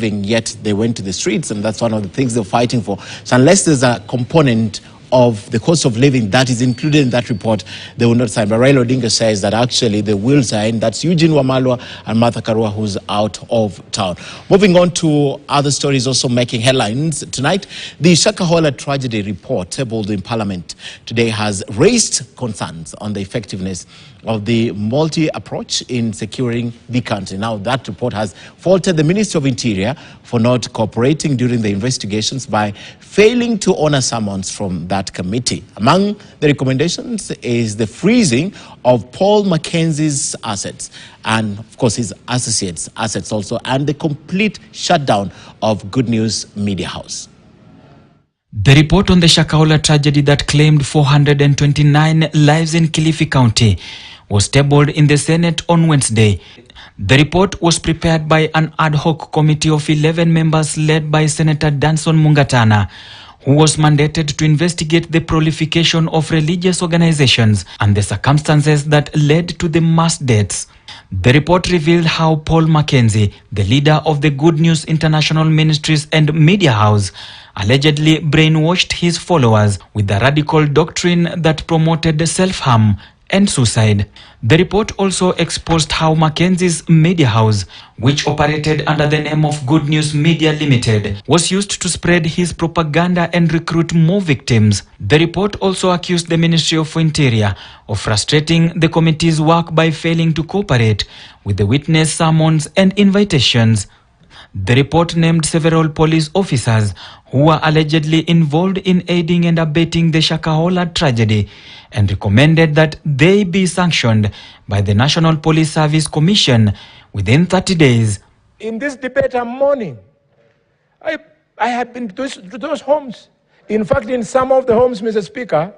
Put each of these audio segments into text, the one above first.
yet they went to the streets, and that's one of the things they're fighting for. So unless there's a component of the cost of living that is included in that report, they will not sign. But Raila Odinga says that actually they will sign. That's Eugene Wamalwa and Martha Karua, who's out of town. Moving on to other stories also making headlines tonight. The Shakahola tragedy report tabled in Parliament today has raised concerns on the effectiveness of the multi-approach in securing the country. Now, that report has faulted the Ministry of Interior for not cooperating during the investigations by failing to honor summons from that committee. Among the recommendations is the freezing of Paul Mackenzie's assets and, of course, his associates' assets also, and the complete shutdown of Good News Media House. The report on the Shakahola tragedy that claimed 429 lives in Kilifi County was tabled in the Senate on Wednesday. The report was prepared by an ad hoc committee of 11 members led by Senator Danson Mungatana, who was mandated to investigate the proliferation of religious organizations and the circumstances that led to the mass deaths. The report revealed how Paul Mackenzie, the leader of the Good News International Ministries and Media House, allegedly brainwashed his followers with a radical doctrine that promoted self-harm and suicide. The report also exposed how Mackenzie's media house, which operated under the name of Good News Media Limited, was used to spread his propaganda and recruit more victims. The report also accused the Ministry of Interior of frustrating the committee's work by failing to cooperate with the witness summons and invitations. The report named several police officers who were allegedly involved in aiding and abetting the Shakahola tragedy and recommended that they be sanctioned by the National Police Service Commission within 30 days. In this debate I'm mourning. I have been to those homes. In fact, in some of the homes, Mr. Speaker,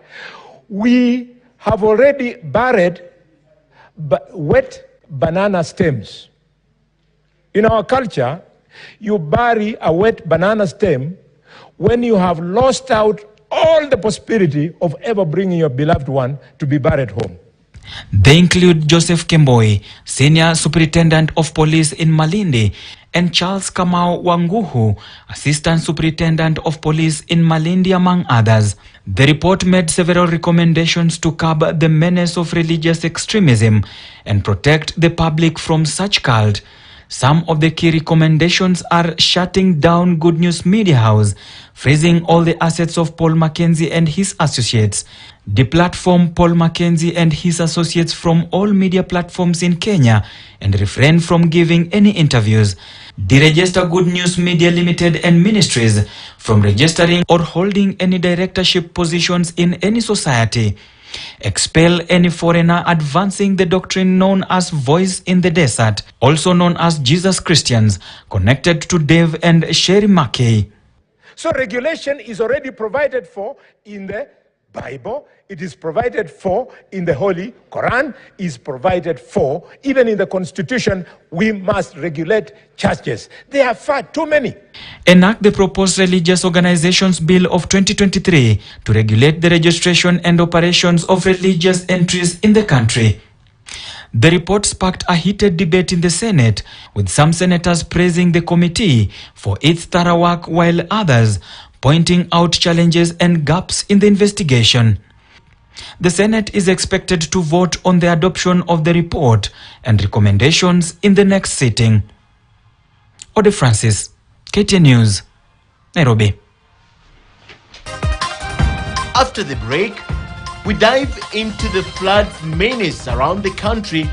we have already buried wet banana stems. In our culture, you bury a wet banana stem when you have lost out all the possibility of ever bringing your beloved one to be buried home. They include Joseph Kemboi, Senior Superintendent of Police in Malindi, and Charles Kamau Wanguhu, Assistant Superintendent of Police in Malindi, among others. The report made several recommendations to curb the menace of religious extremism and protect the public from such cult. Some of the key recommendations are shutting down Good News Media House, freezing all the assets of Paul Mackenzie and his associates, deplatform Paul Mackenzie and his associates from all media platforms in Kenya, and refrain from giving any interviews, deregister Good News Media Limited and Ministries from registering or holding any directorship positions in any society, expel any foreigner advancing the doctrine known as Voice in the Desert, also known as Jesus Christians, connected to Dave and Sherry Mackey. So regulation is already provided for in the Bible, it is provided for in the Holy Quran, is provided for even in the Constitution. We must regulate churches. There are far too many. Enact the proposed Religious Organizations Bill of 2023 to regulate the registration and operations of religious entries in the country. The report sparked a heated debate in the Senate, with some senators praising the committee for its thorough work while others pointing out challenges and gaps in the investigation. The Senate is expected to vote on the adoption of the report and recommendations in the next sitting. Ode Francis, KTN News, Nairobi. After the break, we dive into the floods menace around the country